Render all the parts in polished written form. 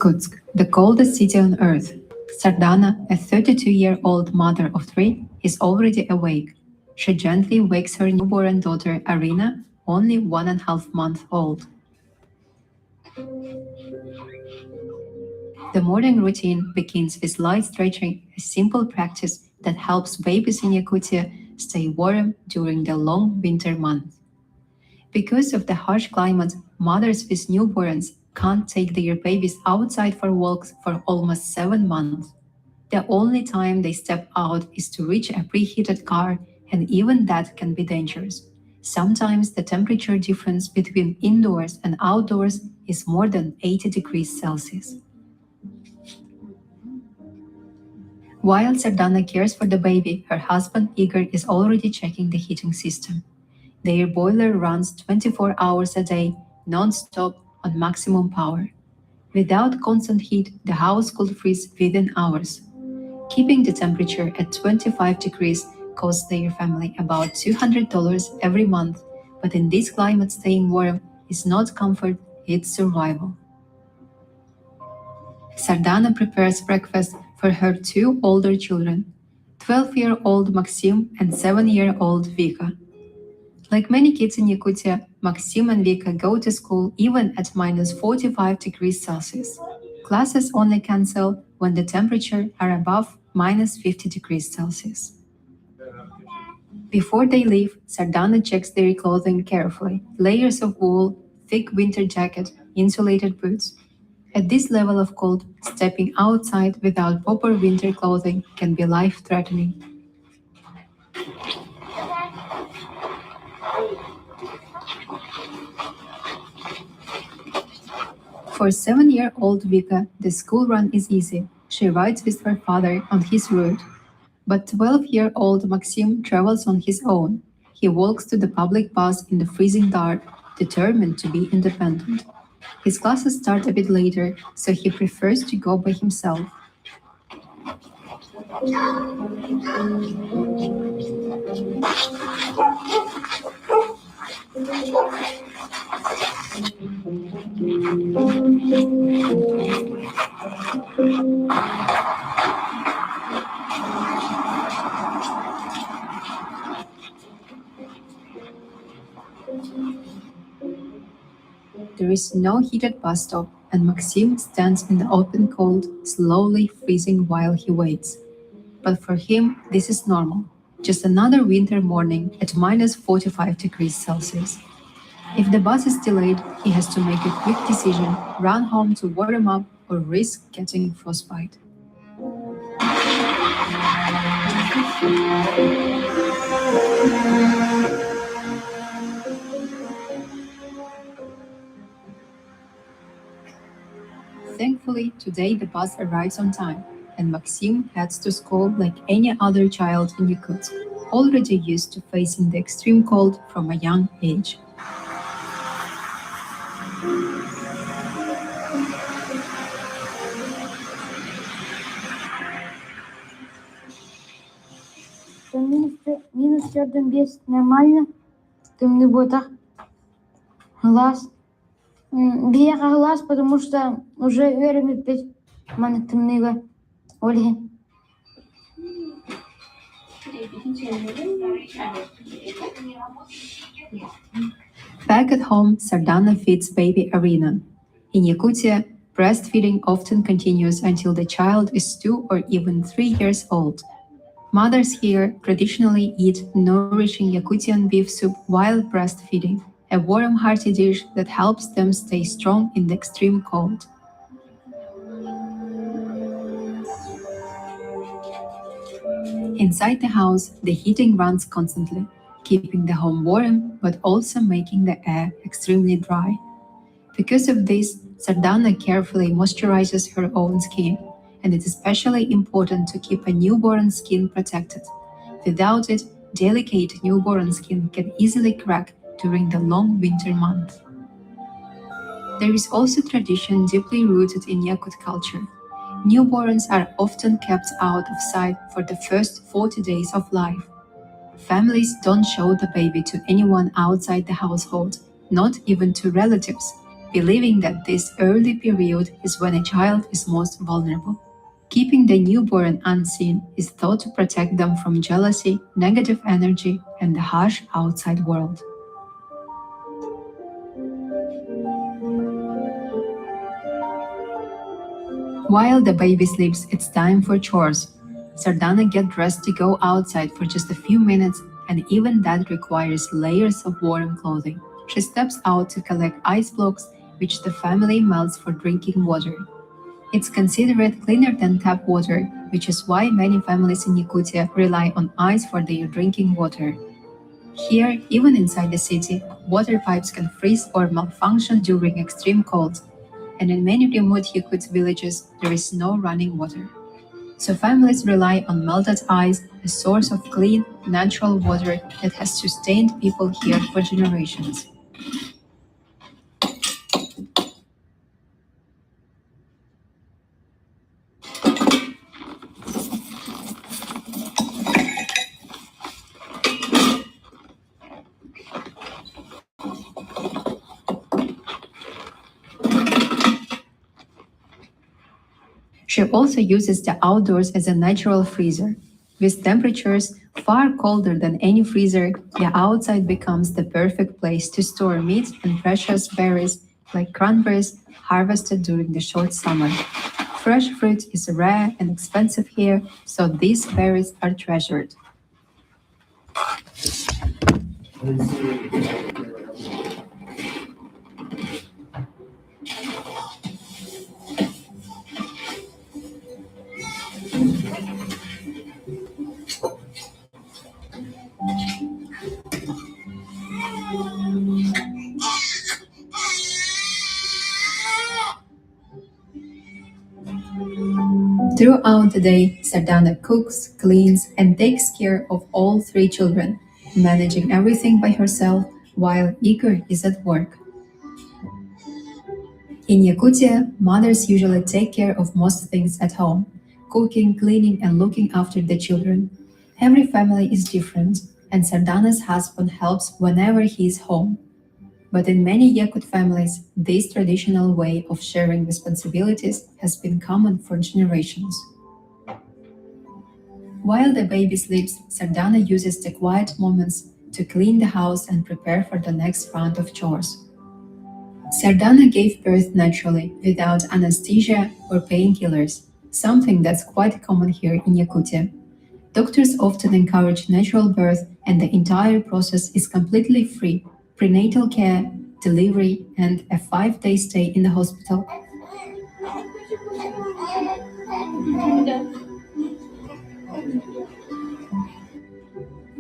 Yakutsk, the coldest city on earth. Sardana, a 32-year-old mother of three, is already awake. She gently wakes her newborn daughter Arina, only 1.5 months old. The morning routine begins with light stretching, a simple practice that helps babies in Yakutia stay warm during the long winter months. Because of the harsh climate, mothers with newborns can't take their babies outside for walks for almost 7 months. The only time they step out is to reach a preheated car, and even that can be dangerous. Sometimes the temperature difference between indoors and outdoors is more than 80 degrees Celsius. While Sardana cares for the baby, her husband Igor is already checking the heating system. Their boiler runs 24 hours a day, non-stop, on maximum power. Without constant heat, the house could freeze within hours. Keeping the temperature at 25 degrees costs their family about $200 every month, but in this climate staying warm is not comfort, it's survival. Sardana prepares breakfast for her two older children, 12-year-old Maxim and 7-year-old Vika. Like many kids in Yakutia, Maxim and Vika go to school even at minus 45 degrees Celsius. Classes only cancel when the temperature are above minus 50 degrees Celsius. Before they leave, Sardana checks their clothing carefully. Layers of wool, thick winter jacket, insulated boots. At this level of cold, stepping outside without proper winter clothing can be life-threatening. For 7-year-old Vika, the school run is easy. She rides with her father on his route. But 12-year-old Maxim travels on his own. He walks to the public bus in the freezing dark, determined to be independent. His classes start a bit later, so he prefers to go by himself. There is no heated bus stop, and Maxim stands in the open cold, slowly freezing while he waits. But for him, this is normal. Just another winter morning at minus 45 degrees Celsius. If the bus is delayed, he has to make a quick decision, run home to warm up or risk getting frostbite. Thankfully, today the bus arrives on time, and Maxim heads to school like any other child in Yakutsk, already used to facing the extreme cold from a young age. Минус 4,5 нормально. Темный будет глаз. Бияка глаз, потому что уже верим пить маны темныйга. Ольги. Back at home, Sardana feeds baby Arina. In Yakutia, breastfeeding often continues until the child is 2 or even 3 years old. Mothers here traditionally eat nourishing Yakutian beef soup while breastfeeding, a warm, hearty dish that helps them stay strong in the extreme cold. Inside the house, the heating runs constantly, keeping the home warm but also making the air extremely dry. Because of this, Sardana carefully moisturizes her own skin, and it's especially important to keep a newborn skin protected. Without it, delicate newborn skin can easily crack during the long winter months. There is also tradition deeply rooted in Yakut culture. Newborns are often kept out of sight for the first 40 days of life. Families don't show the baby to anyone outside the household, not even to relatives. believing that this early period is when a child is most vulnerable. Keeping the newborn unseen is thought to protect them from jealousy, negative energy, and the harsh outside world. While the baby sleeps, it's time for chores. Sardana gets dressed to go outside for just a few minutes, and even that requires layers of warm clothing. She steps out to collect ice blocks, which the family melts for drinking water. It's considered cleaner than tap water, which is why many families in Yakutia rely on ice for their drinking water. Here, even inside the city, water pipes can freeze or malfunction during extreme cold, and in many remote Yakut villages, there is no running water. So families rely on melted ice, a source of clean, natural water that has sustained people here for generations. She also uses the outdoors as a natural freezer. With temperatures far colder than any freezer, the outside becomes the perfect place to store meat and precious berries like cranberries harvested during the short summer. Fresh fruit is rare and expensive here, so these berries are treasured. Throughout the day, Sardana cooks, cleans, and takes care of all three children, managing everything by herself while Igor is at work. In Yakutia, mothers usually take care of most things at home cooking, cleaning, and looking after the children. Every family is different, and Sardana's husband helps whenever he is home. But in many Yakut families, this traditional way of sharing responsibilities has been common for generations. While the baby sleeps, Sardana uses the quiet moments to clean the house and prepare for the next round of chores. Sardana gave birth naturally, without anesthesia or painkillers, something that's quite common here in Yakutia. Doctors often encourage natural birth, and the entire process is completely free prenatal care, delivery, and a 5-day stay in the hospital.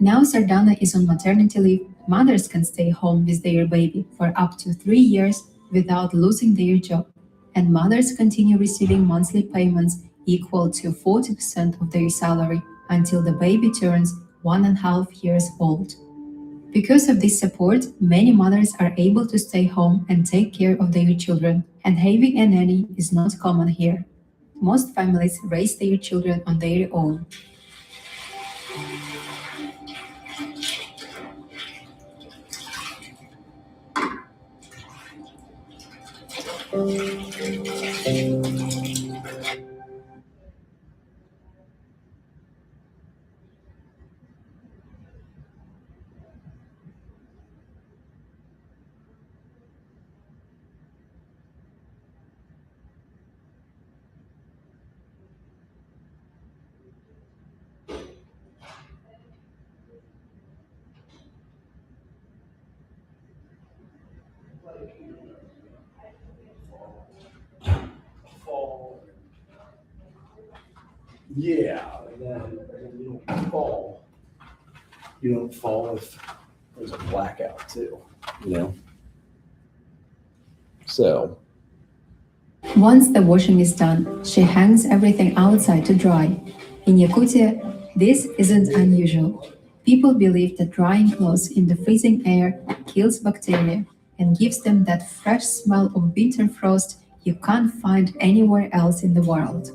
Now Sardana is on maternity leave, mothers can stay home with their baby for up to 3 years without losing their job, and mothers continue receiving monthly payments equal to 40% of their salary until the baby turns 1.5 years old. Because of this support, many mothers are able to stay home and take care of their children, and having a nanny is not common here. Most families raise their children on their own. Yeah, and then you don't fall. You don't fall if there's a blackout too, you know? So, Once the washing is done, she hangs everything outside to dry. In Yakutia, this isn't unusual. People believe that drying clothes in the freezing air kills bacteria and gives them that fresh smell of winter frost you can't find anywhere else in the world.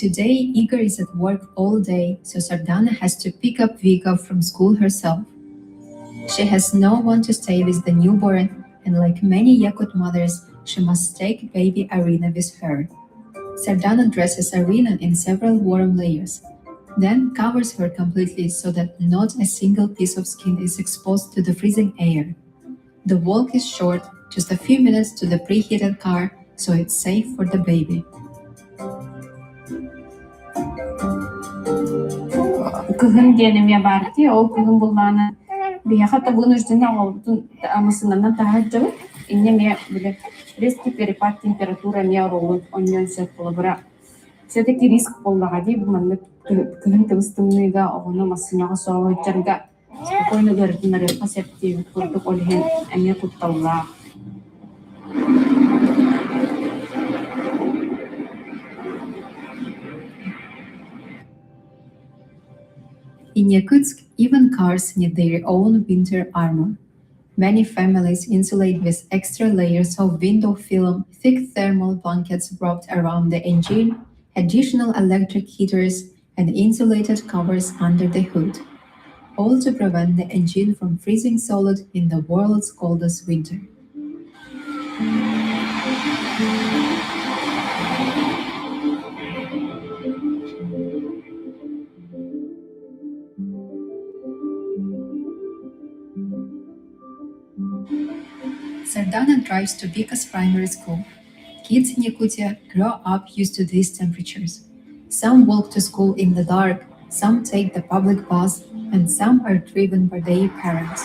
Today, Igor is at work all day, so Sardana has to pick up Vika from school herself. She has no one to stay with the newborn, and like many Yakut mothers, she must take baby Arina with her. Sardana dresses Arina in several warm layers, then covers her completely so that not a single piece of skin is exposed to the freezing air. The walk is short, just a few minutes to the preheated car, so it's safe for the baby. Kıhın diyelim ya barti o kıhın bulmana bir hatta bunun üstüne oldu amasından daha çok inne me bile riski перепад температура me rolun onyon set bolabra все-таки риск боллагади манны кыхын тыбыстымныга огоно масынага соочарга спокойно гөрдүнөр пасепти курдук олген эме кутталла. In Yakutsk, even cars need their own winter armor. Many families insulate with extra layers of window film, thick thermal blankets wrapped around the engine, additional electric heaters, and insulated covers under the hood, all to prevent the engine from freezing solid in the world's coldest winter. Sardana drives to Vika's primary school. Kids in Yakutia grow up used to these temperatures. Some walk to school in the dark, some take the public bus, and some are driven by their parents.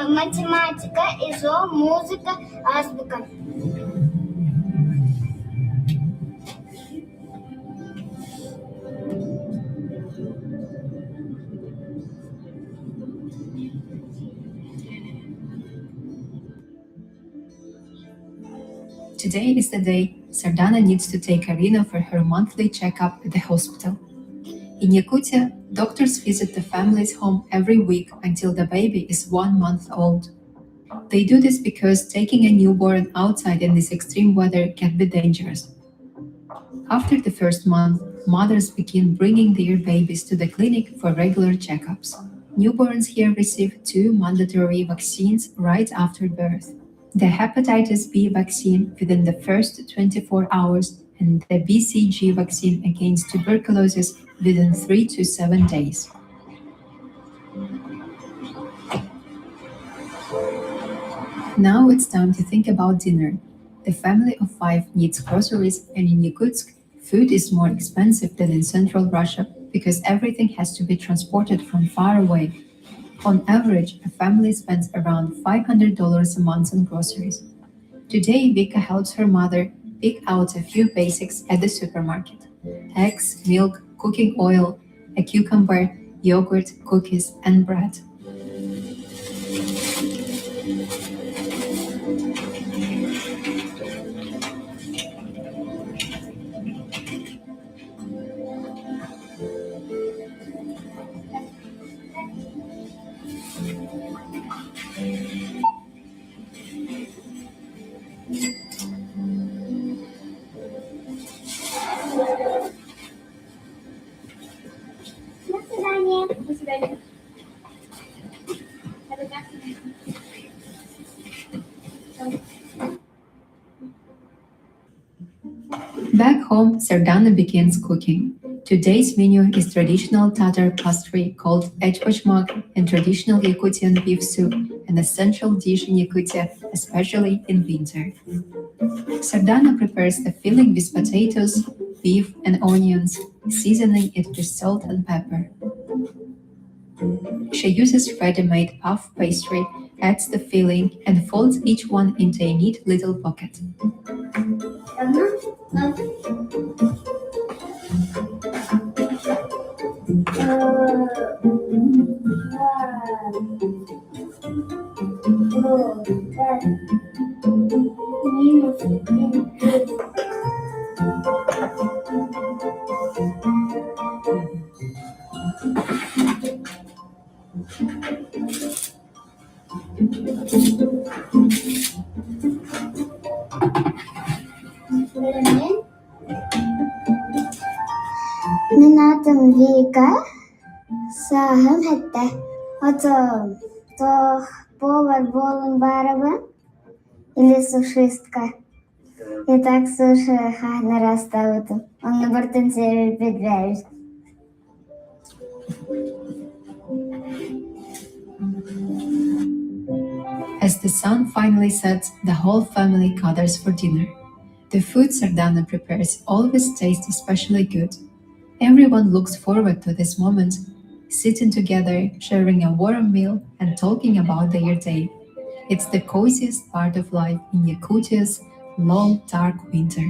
Математика, ИЗО, музыка, азбука. Today is the day Sardana needs to take Arina for her monthly checkup at the hospital. In Yakutia, doctors visit the family's home every week until the baby is 1 month old. They do this because taking a newborn outside in this extreme weather can be dangerous. After the first month, mothers begin bringing their babies to the clinic for regular checkups. Newborns here receive 2 mandatory vaccines right after birth. The hepatitis B vaccine within the first 24 hours and the BCG vaccine against tuberculosis within 3 to 7 days. Now it's time to think about dinner. The family of 5 needs groceries, and in Yakutsk, food is more expensive than in central Russia because everything has to be transported from far away. On average, a family spends around $500 a month on groceries. Today, Vika helps her mother pick out a few basics at the supermarket: eggs, milk, cooking oil, a cucumber, yogurt, cookies, and bread. До свидания. Back home, Sardana begins cooking. Today's menu is traditional Tatar pastry called hbse and traditional Yakutian beef soup, an essential dish in Yakutia, especially in winter. Sardana prepares the filling with potatoes, beef, and onions, seasoning it with salt and pepper. She uses ready-made puff pastry, adds the filling, and folds each one into a neat little pocket. Minä viikka saahan hette to повар болон бараба или сушистка. И так суши хана раставата. Он на бортенцеви педвеж. As the sun finally sets, the whole family gathers for dinner. The food Sardana prepares always tastes especially good. Everyone looks forward to this moment, sitting together, sharing a warm meal, and talking about their day. It's the coziest part of life in Yakutia's long, dark winter.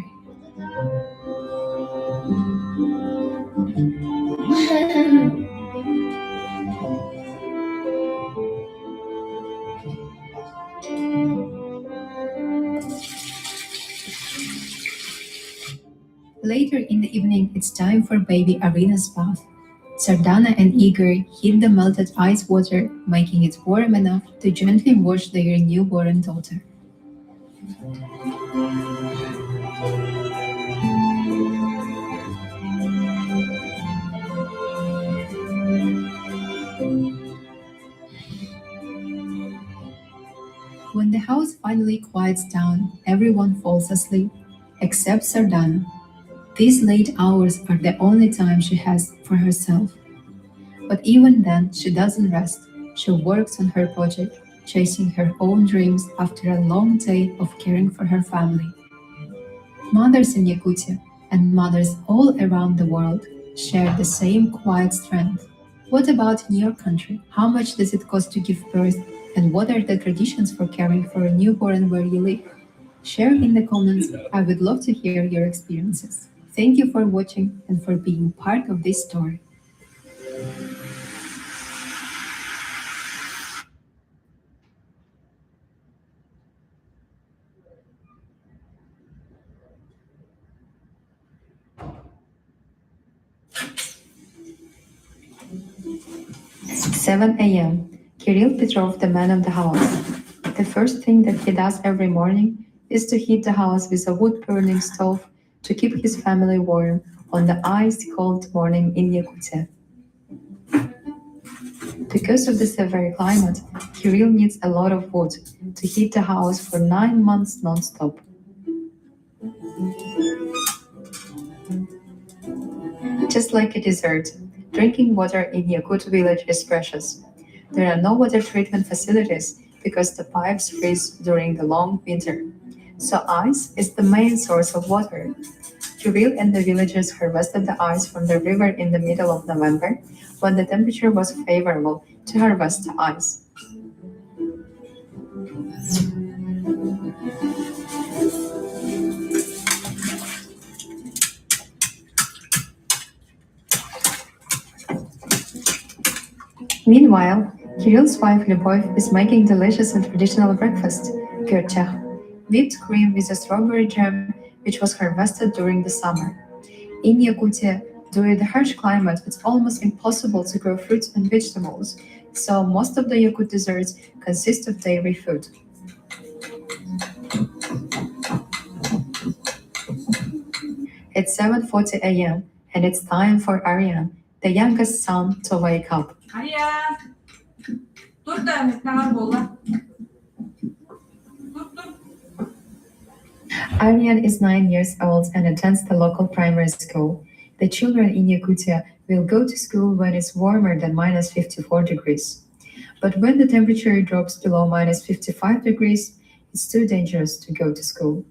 Later in the evening, it's time for baby Arina's bath. Sardana and Igor heat the melted ice water, making it warm enough to gently wash their newborn daughter. When the house finally quiets down, everyone falls asleep, except Sardana. These late hours are the only time she has for herself. But even then, she doesn't rest. She works on her project, chasing her own dreams after a long day of caring for her family. Mothers in Yakutia and mothers all around the world share the same quiet strength. What about in your country? How much does it cost to give birth? And what are the traditions for caring for a newborn where you live? Share in the comments. I would love to hear your experiences. Thank you for watching and for being part of this story. "7 a.m. Kirill Petrov, the man of the house. The first thing that he does every morning is to heat the house with a wood-burning stove to keep his family warm on the ice-cold morning in Yakutia. Because of the severe climate, Kirill needs a lot of wood to heat the house for 9 months non-stop. Just like a dessert, drinking water in Yakut village is precious. There are no water treatment facilities because the pipes freeze during the long winter. So ice is the main source of water. Kirill and the villagers harvested the ice from the river in the middle of November when the temperature was favorable to harvest the ice. Meanwhile, Kirill's wife Lyubov is making delicious and traditional breakfast, gyertyakh, whipped cream with a strawberry jam, which was harvested during the summer. In Yakutia, due to the harsh climate, it's almost impossible to grow fruits and vegetables, so most of the Yakut desserts consist of dairy food. It's 7:40 a.m. and it's time for Aryan, the youngest son, to wake up. Arya, dur da miktar bolla. Dur dur. Aryan is 9 years old and attends the local primary school. The children in Yakutia will go to school when it's warmer than minus 54 degrees. But when the temperature drops below minus 55 degrees, it's too dangerous to go to school.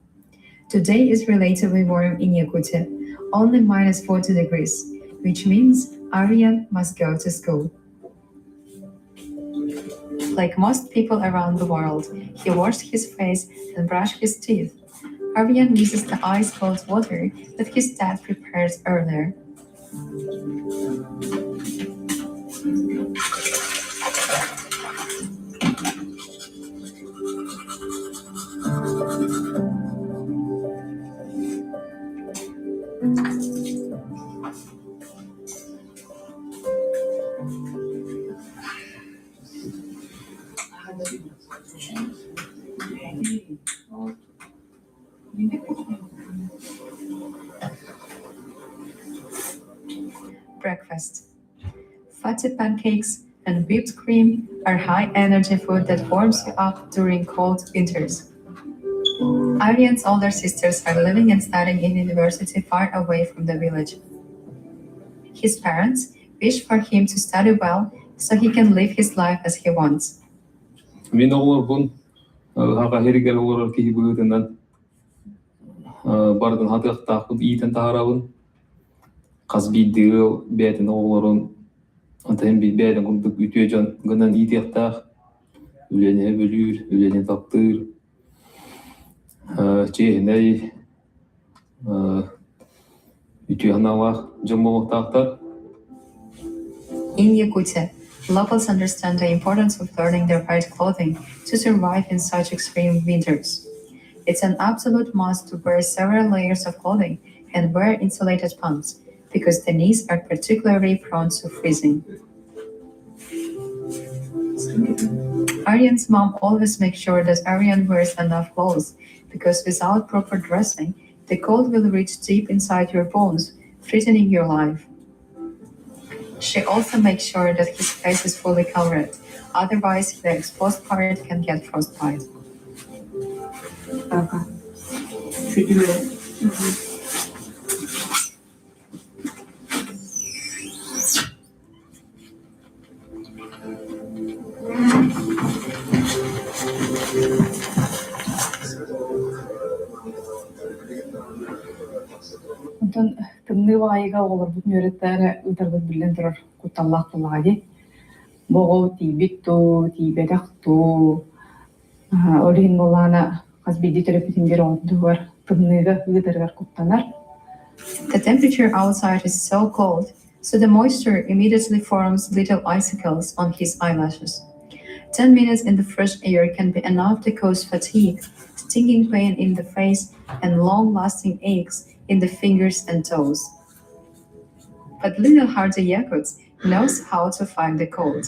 Today is relatively warm in Yakutia, only minus 40 degrees, which means Aryan must go to school. Like most people around the world, he washed his face and brushed his teeth. Aryan uses the ice-cold water that his dad prepared earlier. Breakfast. Fatty pancakes and whipped cream are high energy food that warms you up during cold winters. Aryan's older sisters are living and studying in university far away from the village. His parents wish for him to study well so he can live his life as he wants. Мен оғларбын хаға херигер оғлар кей бұғытынан бардын хатықтақпын ийтін тағарабын қазбейдігі бәтін оғларын антайын бәтін күндік үте жан гынан итияқтақ үлене бөлір, үлене тақтыр чейінәй үте ханалақ жымбалықтақтар. In Yakutia, locals understand the importance of learning the right clothing to survive in such extreme winters. It's an absolute must to wear several layers of clothing and wear insulated pants, because the knees are particularly prone to freezing. Aryan's mom always makes sure that Aryan wears enough clothes, because without proper dressing, the cold will reach deep inside your bones, threatening your life. She also makes sure that his face is fully covered, otherwise the exposed part can get frostbite. Ondan tımны vayga olur bu nöretlere utardı bilen durur kutallak bulayı. Boğu tibik tu, tibedak tu. Orihin bolana kasbidi terapinin bir oldu var. Tımныga utargar kuttanar. The temperature outside is so cold, so the moisture immediately forms little icicles on his eyelashes. 10 minutes in the fresh air can be enough to cause fatigue, stinging pain in the face, and long-lasting aches in the fingers and toes. But little hardy Yakuts knows how to fight the cold.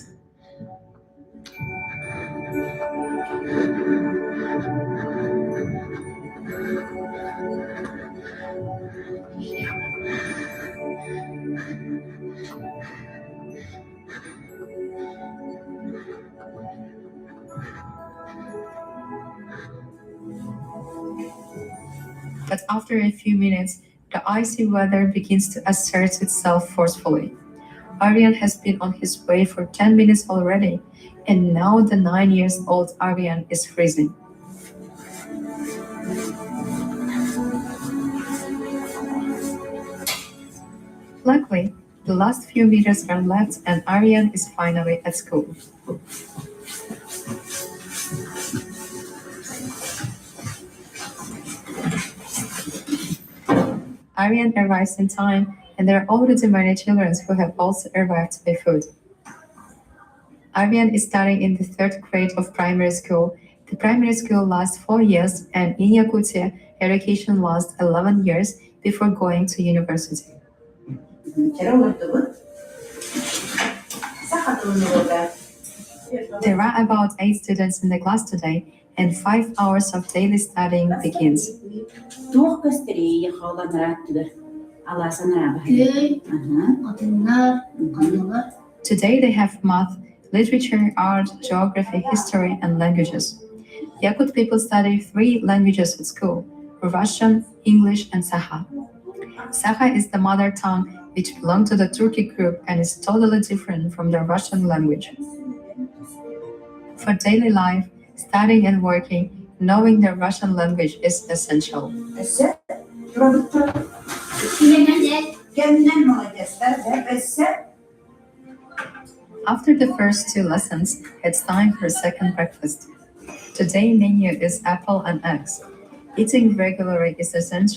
But after a few minutes, the icy weather begins to assert itself forcefully. Aryan has been on his way for 10 minutes already, and now the 9-year-old Aryan is freezing. Luckily, the last few meters are left and Aryan is finally at school. Aryan arrives in time, and there are already many children who have also arrived by food. Aryan is studying in the 3rd grade of primary school. The primary school lasts 4 years, and in Yakutia, education lasts 11 years before going to university. There are about 8 students in the class today, and 5 hours of daily studying begins. Today they have math, literature, art, geography, history, and languages. Yakut people study 3 languages at school: Russian, English, and Saha. Saha is the mother tongue which belongs to the Turkic group and is totally different from the Russian language. For daily life, studying and working, knowing the Russian language is essential. After the first 2 lessons, it's time for second breakfast. Today's menu is apple and eggs. Eating regularly is essential